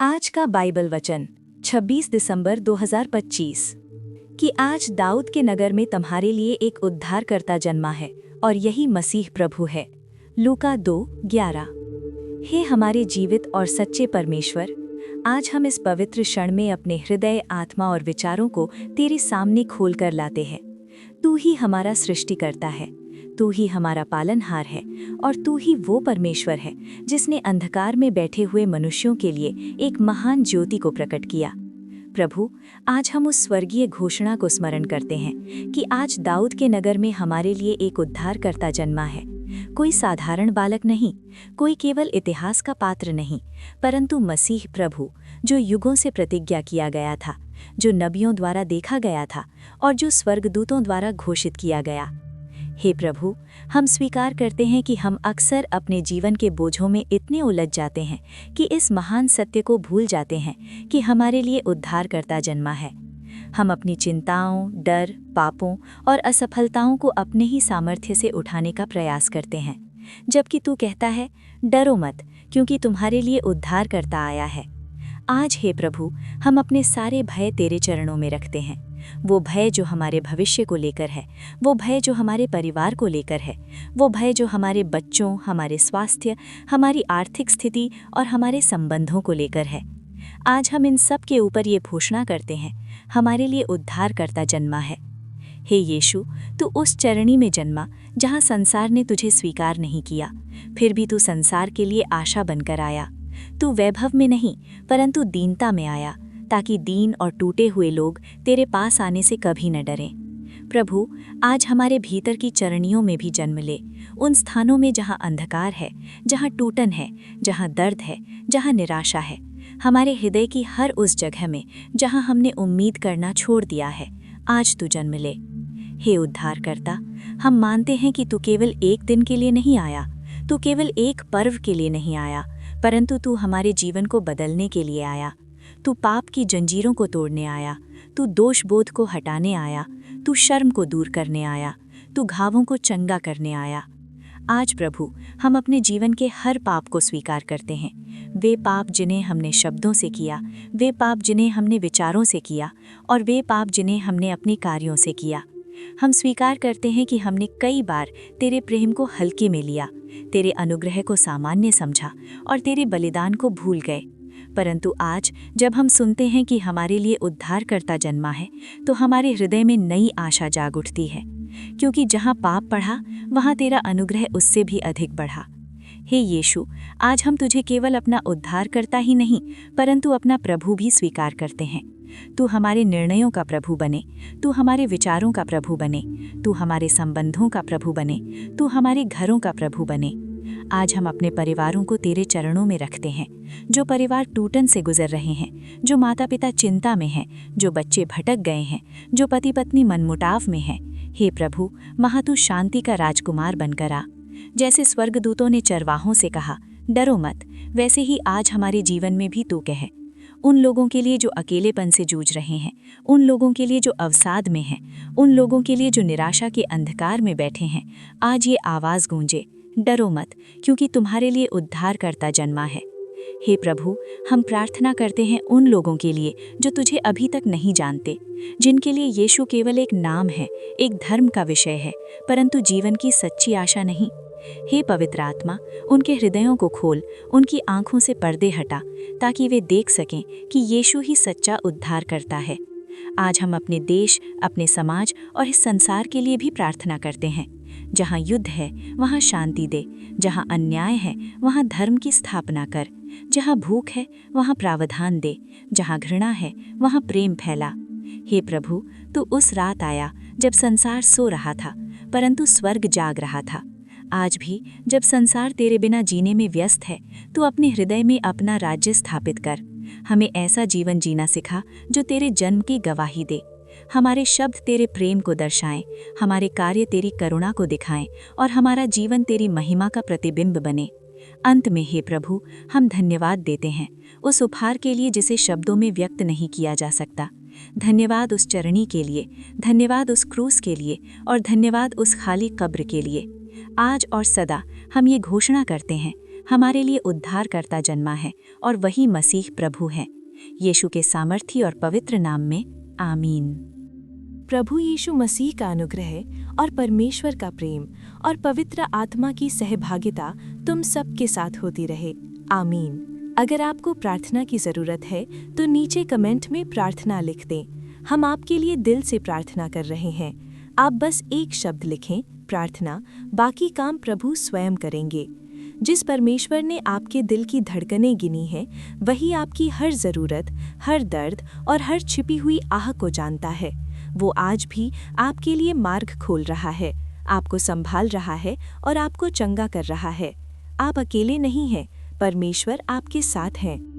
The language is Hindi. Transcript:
आज का बाइबल वचन 26 दिसंबर 2025 कि आज दाऊद के नगर में तुम्हारे लिए एक उद्धारकर्ता जन्मा है और यही मसीह प्रभु है। लूका 2:11। हे हमारे जीवित और सच्चे परमेश्वर, आज हम इस पवित्र क्षण में अपने हृदय, आत्मा और विचारों को तेरे सामने खोल कर लाते हैं। तू ही हमारा सृष्टिकर्ता है, तू ही हमारा पालनहार है और तू ही वो परमेश्वर है जिसने अंधकार में बैठे हुए मनुष्यों के लिए एक महान ज्योति को प्रकट किया। प्रभु, आज हम उस स्वर्गीय घोषणा को स्मरण करते हैं कि आज दाऊद के नगर में हमारे लिए एक उद्धारकर्ता जन्मा है। कोई साधारण बालक नहीं, कोई केवल इतिहास का पात्र नहीं, परंतु मसीह प्रभु, जो युगों से प्रतिज्ञा किया गया था, जो नबियों द्वारा देखा गया था और जो स्वर्गदूतों द्वारा घोषित किया गया। हे प्रभु, हम स्वीकार करते हैं कि हम अक्सर अपने जीवन के बोझों में इतने उलझ जाते हैं कि इस महान सत्य को भूल जाते हैं कि हमारे लिए उद्धारकर्ता जन्मा है। हम अपनी चिंताओं, डर, पापों और असफलताओं को अपने ही सामर्थ्य से उठाने का प्रयास करते हैं, जबकि तू कहता है, डरो मत, क्योंकि तुम्हारे लिए उद्धारकर्ता आया है। आज हे प्रभु, हम अपने सारे भय तेरे चरणों में रखते हैं। वो भय जो हमारे भविष्य को लेकर है, वो भय जो हमारे परिवार को लेकर है, वो भय जो हमारे बच्चों, हमारे स्वास्थ्य, हमारी आर्थिक स्थिति और हमारे संबंधों को लेकर है। आज हम इन सब के ऊपर ये घोषणा करते हैं, हमारे लिए उद्धारकर्ता जन्मा है। हे यीशु, तू उस चरणी में जन्मा जहाँ संसार ने तुझे स्वीकार नहीं किया, फिर भी तू संसार के लिए आशा बनकर आया। तू वैभव में नहीं, परंतु दीनता में आया, ताकि दीन और टूटे हुए लोग तेरे पास आने से कभी न डरें। प्रभु, आज हमारे भीतर की चरणियों में भी जन्म ले, उन स्थानों में जहाँ अंधकार है, जहाँ टूटन है, जहाँ दर्द है, जहाँ निराशा है। हमारे हृदय की हर उस जगह में जहाँ हमने उम्मीद करना छोड़ दिया है, आज तू जन्म ले। हे उद्धारकर्ता, हम मानते हैं कि तू केवल एक दिन के लिए नहीं आया, तू केवल एक पर्व के लिए नहीं आया, परंतु तू हमारे जीवन को बदलने के लिए आया। तू पाप की जंजीरों को तोड़ने आया, तू दोष बोध को हटाने आया, तू शर्म को दूर करने आया, तू घावों को चंगा करने आया। आज प्रभु, हम अपने जीवन के हर पाप को स्वीकार करते हैं। वे पाप जिन्हें हमने शब्दों से किया, वे पाप जिन्हें हमने विचारों से किया और वे पाप जिन्हें हमने अपने कार्यों से किया। हम स्वीकार करते हैं कि हमने कई बार तेरे प्रेम को हल्के में लिया, तेरे अनुग्रह को सामान्य समझा और तेरे बलिदान को भूल गए। परंतु आज जब हम सुनते हैं कि हमारे लिए उद्धारकर्ता जन्मा है, तो हमारे हृदय में नई आशा जाग उठती है, क्योंकि जहाँ पाप बढ़ा, वहाँ तेरा अनुग्रह उससे भी अधिक बढ़ा। हे यीशु, आज हम तुझे केवल अपना उद्धारकर्ता ही नहीं, परंतु अपना प्रभु भी स्वीकार करते हैं। तू हमारे निर्णयों का प्रभु बने, तू हमारे विचारों का प्रभु बने, तू हमारे संबंधों का प्रभु बने, तू हमारे घरों का प्रभु बने। आज हम अपने परिवारों को तेरे चरणों में रखते हैं। जो परिवार टूटन से गुजर रहे हैं, जो माता पिता चिंता में हैं, जो बच्चे भटक गए हैं, जो पति पत्नी मनमुटाव में हैं, हे प्रभु, वहाँ तू शांति का राजकुमार बनकर आ। जैसे स्वर्गदूतों ने चरवाहों से कहा, डरो मत, वैसे ही आज हमारे जीवन में भी तू कहे। उन लोगों के लिए जो अकेलेपन से जूझ रहे हैं, उन लोगों के लिए जो अवसाद में हैं, उन लोगों के लिए जो निराशा के अंधकार में बैठे हैं, आज ये आवाज़ गूंजे, डरो मत, क्योंकि तुम्हारे लिए उद्धारकर्ता जन्मा है। हे प्रभु, हम प्रार्थना करते हैं उन लोगों के लिए जो तुझे अभी तक नहीं जानते, जिनके लिए यीशु केवल एक नाम है, एक धर्म का विषय है, परंतु जीवन की सच्ची आशा नहीं। हे पवित्र आत्मा, उनके हृदयों को खोल, उनकी आंखों से पर्दे हटा, ताकि वे देख सकें कि यीशु ही सच्चा उद्धार करता है। आज हम अपने देश, अपने समाज और इस संसार के लिए भी प्रार्थना करते हैं। जहाँ युद्ध है, वहाँ शांति दे, जहाँ अन्याय है, वहाँ धर्म की स्थापना कर, जहाँ भूख है, वहाँ प्रावधान दे, जहाँ घृणा है, वहाँ प्रेम फैला। हे प्रभु, तू उस रात आया जब संसार सो रहा था, परंतु स्वर्ग जाग रहा था। आज भी जब संसार तेरे बिना जीने में व्यस्त है, तू अपने हृदय में अपना राज्य स्थापित कर। हमें ऐसा जीवन जीना सिखा जो तेरे जन्म की गवाही दे। हमारे शब्द तेरे प्रेम को दर्शाएं, हमारे कार्य तेरी करुणा को दिखाएं और हमारा जीवन तेरी महिमा का प्रतिबिंब बने। अंत में हे प्रभु, हम धन्यवाद देते हैं उस उपहार के लिए जिसे शब्दों में व्यक्त नहीं किया जा सकता। धन्यवाद उस चरणी के लिए, धन्यवाद उस क्रूस के लिए और धन्यवाद उस खाली कब्र के लिए। आज और सदा हम ये घोषणा करते हैं, हमारे लिए उद्धारकर्ता जन्मा है और वही मसीह प्रभु है। यीशु के सामर्थी और पवित्र नाम में आमीन। प्रभु यीशु मसीह का अनुग्रह और परमेश्वर का प्रेम और पवित्र आत्मा की सहभागिता तुम सबके साथ होती रहे। आमीन। अगर आपको प्रार्थना की ज़रूरत है तो नीचे कमेंट में प्रार्थना लिख दें। हम आपके लिए दिल से प्रार्थना कर रहे हैं। आप बस एक शब्द लिखें, प्रार्थना, बाकी काम प्रभु स्वयं करेंगे। जिस परमेश्वर ने आपके दिल की धड़कनें गिनी हैं, वही आपकी हर ज़रूरत, हर दर्द और हर छिपी हुई आह को जानता है। वो आज भी आपके लिए मार्ग खोल रहा है, आपको संभाल रहा है और आपको चंगा कर रहा है। आप अकेले नहीं हैं, परमेश्वर आपके साथ हैं।